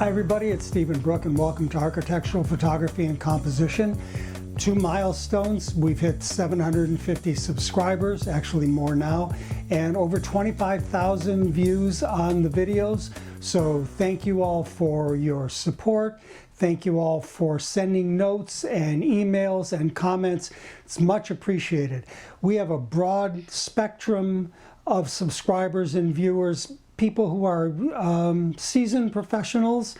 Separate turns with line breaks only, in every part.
Hi everybody, it's Steve and Brooke and welcome to Architectural Photography and Composition. 2 milestones, we've hit 750 subscribers, actually more now, and over 25,000 views on the videos. So thank you all for your support. Thank you all for sending notes and emails and comments. It's much appreciated. We have a broad spectrum of subscribers and viewers, people who are seasoned professionals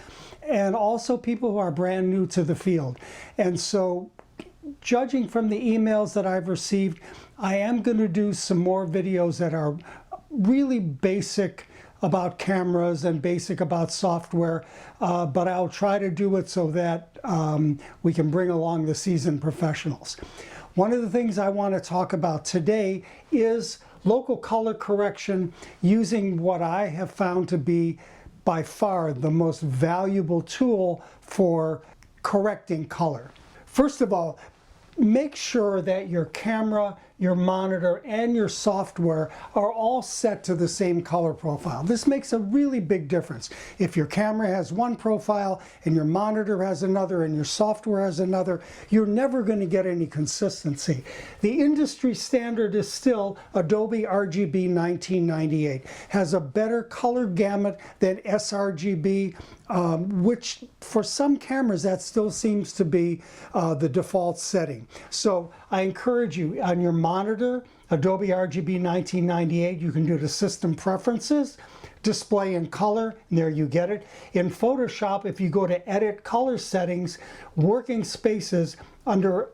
and also people who are brand new to the field. And so, judging from the emails that I've received, I am going to do some more videos that are really basic about cameras and basic about software, but I'll try to do it so that we can bring along the seasoned professionals. One of the things I want to talk about today is local color correction using what I have found to be by far the most valuable tool for correcting color. First of all, make sure that your camera, your monitor, and your software are all set to the same color profile. This makes a really big difference. If your camera has one profile and your monitor has another and your software has another, you're never going to get any consistency. The industry standard is still Adobe RGB 1998. Has a better color gamut than sRGB, which for some cameras that still seems to be the default setting. So I encourage you, on your monitor, Adobe RGB 1998, you can do the system preferences, display in color, and there you get it. In Photoshop, if you go to edit color settings, working spaces under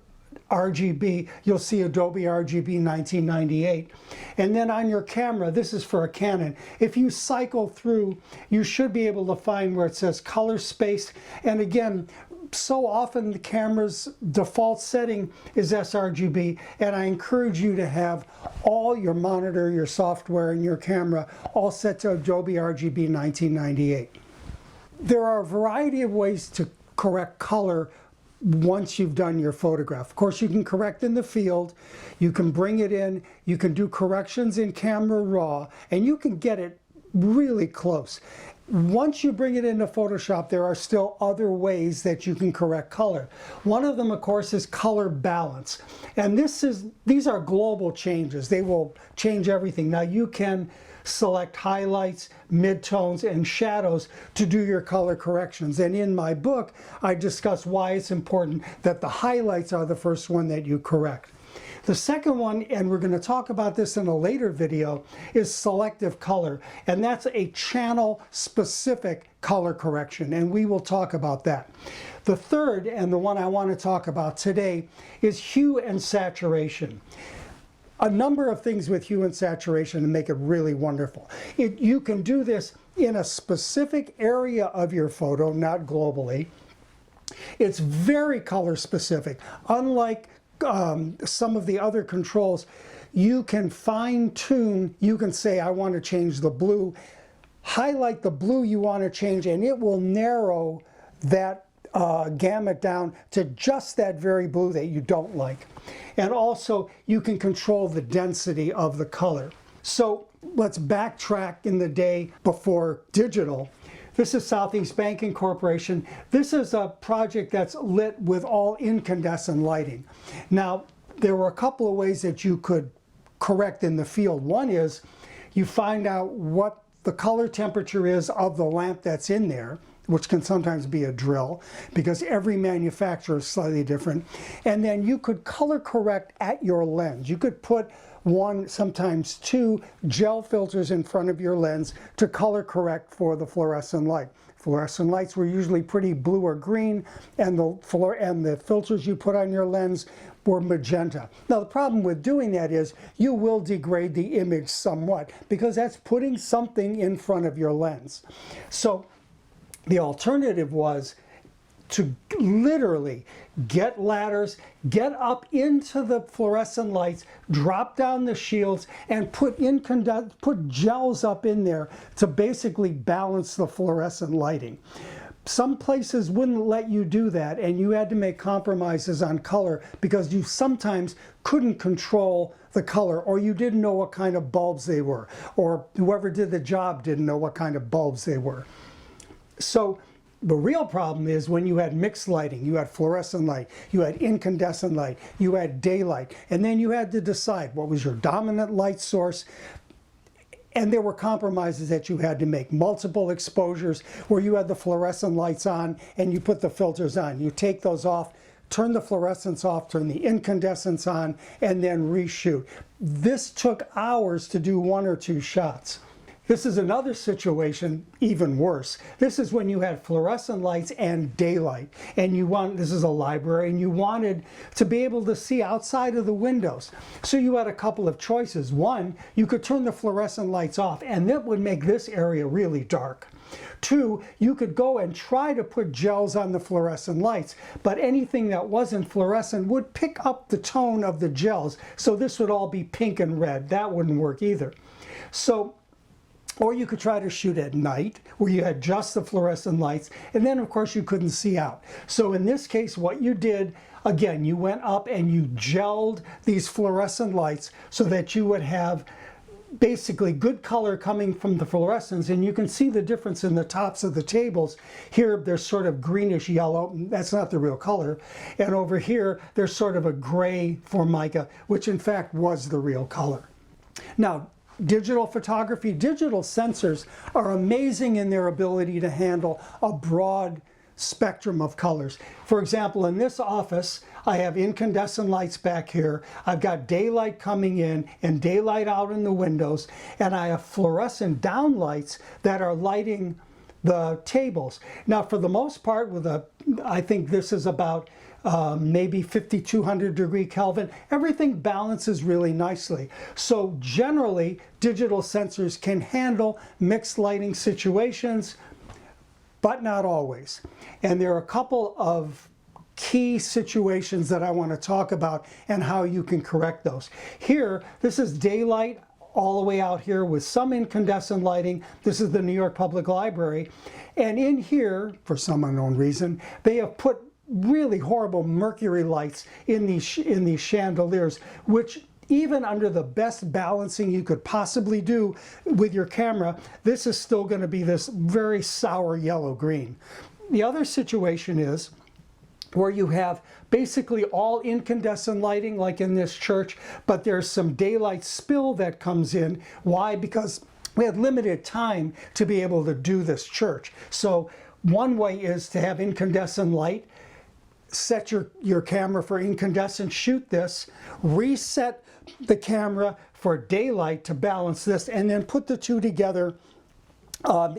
RGB, you'll see Adobe RGB 1998. And then on your camera, this is for a Canon, if you cycle through, you should be able to find where it says color space. And again, so often the camera's default setting is sRGB, and I encourage you to have all your monitor, your software, and your camera all set to Adobe RGB 1998. There are a variety of ways to correct color once you've done your photograph. Of course, you can correct in the field, you can bring it in, you can do corrections in Camera Raw, and you can get it really close. Once you bring it into Photoshop, there are still other ways that you can correct color. One of them, of course, is color balance. And these are global changes. They will change everything. Now you can select highlights, midtones, and shadows to do your color corrections. And in my book, I discuss why it's important that the highlights are the first one that you correct. The second one, and we're going to talk about this in a later video, is selective color. And that's a channel-specific color correction, and we will talk about that. The third, and the one I want to talk about today, is hue and saturation. A number of things with hue and saturation to make it really wonderful. You can do this in a specific area of your photo, not globally. It's very color specific. Unlike some of the other controls, you can fine tune, you can say, I want to change the blue, highlight the blue you want to change, and it will narrow that gamut down to just that very blue that you don't like. And also, you can control the density of the color. So let's backtrack in the day before digital. This is Southeast Banking Corporation. This is a project that's lit with all incandescent lighting. Now, there were a couple of ways that you could correct in the field. One is you find out what the color temperature is of the lamp that's in there, which can sometimes be a drill because every manufacturer is slightly different. And then you could color correct at your lens. You could put one, sometimes two gel filters in front of your lens to color correct for the fluorescent light. Fluorescent lights were usually pretty blue or green, and the filters you put on your lens were magenta. Now the problem with doing that is you will degrade the image somewhat because that's putting something in front of your lens. So the alternative was to literally get ladders, get up into the fluorescent lights, drop down the shields, and put gels up in there to basically balance the fluorescent lighting. Some places wouldn't let you do that, and you had to make compromises on color because you sometimes couldn't control the color, or you didn't know what kind of bulbs they were, or whoever did the job didn't know what kind of bulbs they were. So The real problem is when you had mixed lighting, you had fluorescent light, you had incandescent light, you had daylight, and then you had to decide what was your dominant light source. And there were compromises that you had to make, multiple exposures where you had the fluorescent lights on and you put the filters on. You take those off, turn the fluorescence off, turn the incandescents on, and then reshoot. This took hours to do 1 or 2 shots. This is another situation, even worse. This is when you had fluorescent lights and daylight, and this is a library, and you wanted to be able to see outside of the windows. So you had a couple of choices. One, you could turn the fluorescent lights off, and that would make this area really dark. 2, you could go and try to put gels on the fluorescent lights, but anything that wasn't fluorescent would pick up the tone of the gels, so this would all be pink and red. That wouldn't work either. Or you could try to shoot at night where you had just the fluorescent lights, and then of course you couldn't see out. So in this case, what you did, again, you went up and you gelled these fluorescent lights so that you would have basically good color coming from the fluorescents, and you can see the difference in the tops of the tables. Here they're sort of greenish yellow, that's not the real color, and over here there's sort of a gray formica, which in fact was the real color. Now, digital photography, digital sensors are amazing in their ability to handle a broad spectrum of colors. For example, in this office, I have incandescent lights back here. I've got daylight coming in and daylight out in the windows, and I have fluorescent downlights that are lighting the tables. Now, for the most part, I think this is about maybe 5200 degree Kelvin, everything balances really nicely. So generally, digital sensors can handle mixed lighting situations, but not always. And there are a couple of key situations that I want to talk about and how you can correct those. Here, this is daylight all the way out here with some incandescent lighting. This is the New York Public Library. And in here, for some unknown reason, they have put really horrible mercury lights in these chandeliers, which even under the best balancing you could possibly do with your camera, this is still going to be this very sour yellow-green. The other situation is where you have basically all incandescent lighting, like in this church, but there's some daylight spill that comes in. Why? Because we had limited time to be able to do this church. So one way is to have incandescent light, set your camera for incandescent, shoot this, reset the camera for daylight to balance this, and then put the two together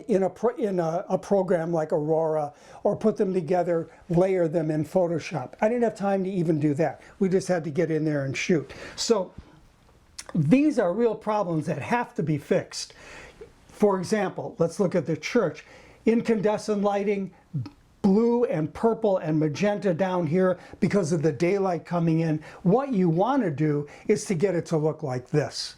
in a program like Aurora, or put them together, layer them in Photoshop. I didn't have time to even do that. We just had to get in there and shoot. So these are real problems that have to be fixed. For example, let's look at the church. Incandescent lighting, blue and purple and magenta down here because of the daylight coming in. What you want to do is to get it to look like this.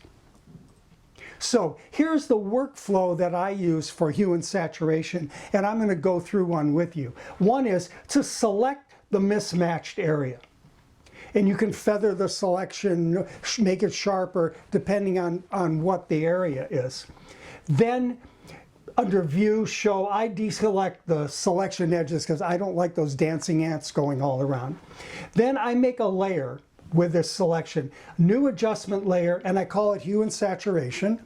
So here's the workflow that I use for hue and saturation, and I'm going to go through one with you. One is to select the mismatched area. And you can feather the selection, make it sharper, depending on what the area is. Then under View, Show, I deselect the selection edges because I don't like those dancing ants going all around. Then I make a layer with this selection, new adjustment layer, and I call it Hue and Saturation.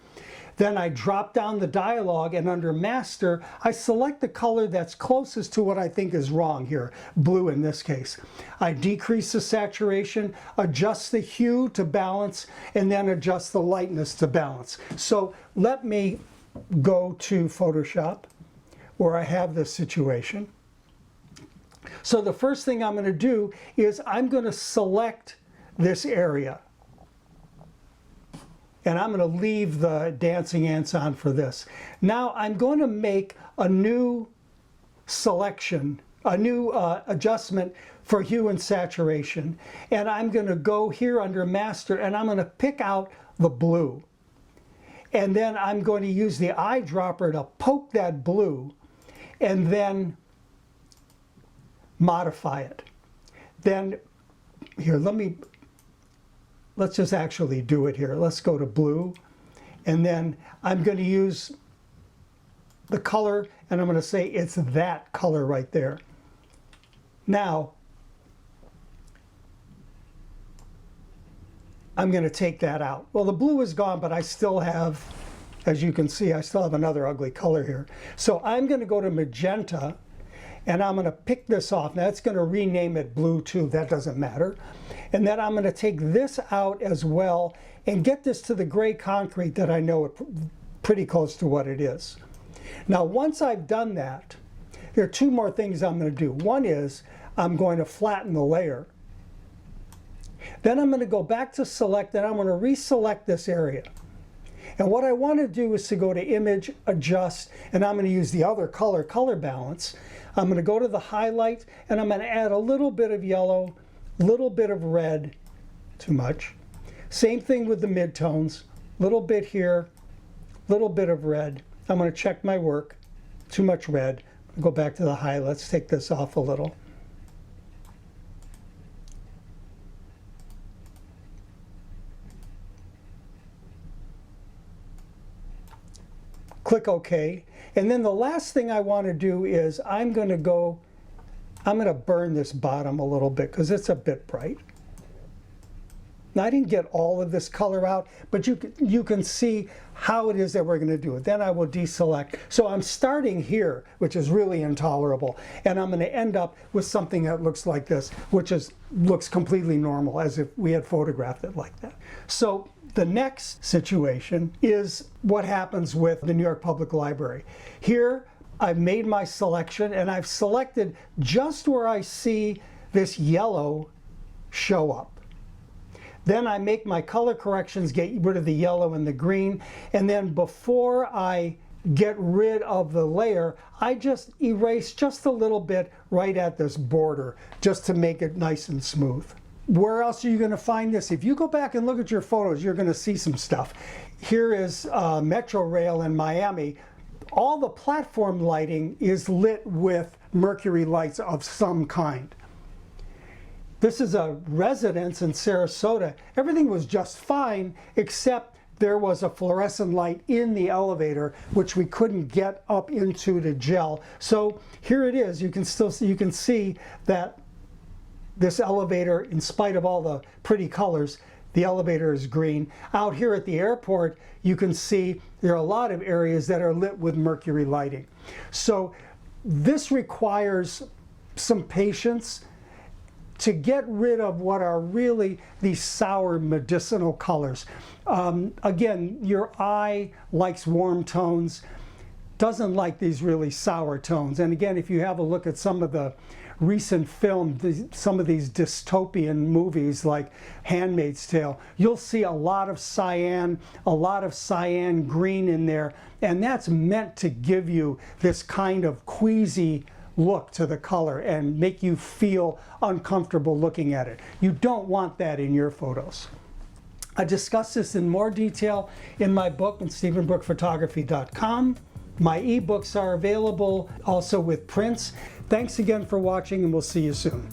Then I drop down the dialog, and under Master, I select the color that's closest to what I think is wrong here, blue in this case. I decrease the saturation, adjust the hue to balance, and then adjust the lightness to balance. So let me go to Photoshop where I have this situation. So the first thing I'm going to do is I'm going to select this area, and I'm going to leave the dancing ants on for this. Now I'm going to make a new selection, a new adjustment for hue and saturation, and I'm going to go here under Master, and I'm going to pick out the blue. And then I'm going to use the eyedropper to poke that blue and then modify it. Then here, let's just actually do it here. Let's go to blue, and then I'm going to use the color, and I'm going to say it's that color right there. Now, I'm going to take that out. Well, the blue is gone, but I still have, as you can see, I still have another ugly color here. So I'm going to go to magenta, and I'm going to pick this off. Now it's going to rename it blue too, that doesn't matter. And then I'm going to take this out as well and get this to the gray concrete that I know it pretty close to what it is. Now once I've done that, there are two more things I'm going to do. One is I'm going to flatten the layer. Then I'm going to go back to select, and I'm going to reselect this area. And what I want to do is to go to image, adjust, and I'm going to use the other color balance. I'm going to go to the highlight, and I'm going to add a little bit of yellow, little bit of red, too much. Same thing with the midtones, little bit here, little bit of red. I'm going to check my work, too much red. Go back to the highlight, let's take this off a little. Click OK. And then the last thing I want to do is I'm going to burn this bottom a little bit because it's a bit bright. Now I didn't get all of this color out, but you can see how it is that we're going to do it. Then I will deselect. So I'm starting here, which is really intolerable, and I'm going to end up with something that looks like this, which looks completely normal, as if we had photographed it like that. So the next situation is what happens with the New York Public Library. Here, I've made my selection, and I've selected just where I see this yellow show up. Then I make my color corrections, get rid of the yellow and the green, and then before I get rid of the layer, I just erase just a little bit right at this border, just to make it nice and smooth. Where else are you going to find this? If you go back and look at your photos, you're going to see some stuff. Here is Metro Rail in Miami. All the platform lighting is lit with mercury lights of some kind. This is a residence in Sarasota. Everything was just fine, except there was a fluorescent light in the elevator, which we couldn't get up into to gel. So here it is. You can see that this elevator, in spite of all the pretty colors, the elevator is green. Out here at the airport, you can see there are a lot of areas that are lit with mercury lighting. So this requires some patience to get rid of what are really these sour medicinal colors. Again, your eye likes warm tones, doesn't like these really sour tones. And again, if you have a look at some of the recent film, some of these dystopian movies like Handmaid's Tale, you'll see a lot of cyan green in there, and that's meant to give you this kind of queasy look to the color and make you feel uncomfortable looking at it. You don't want that in your photos. I discuss this in more detail in my book on StephenBrookePhotography.com. My ebooks are available also with prints. Thanks again for watching, and we'll see you soon.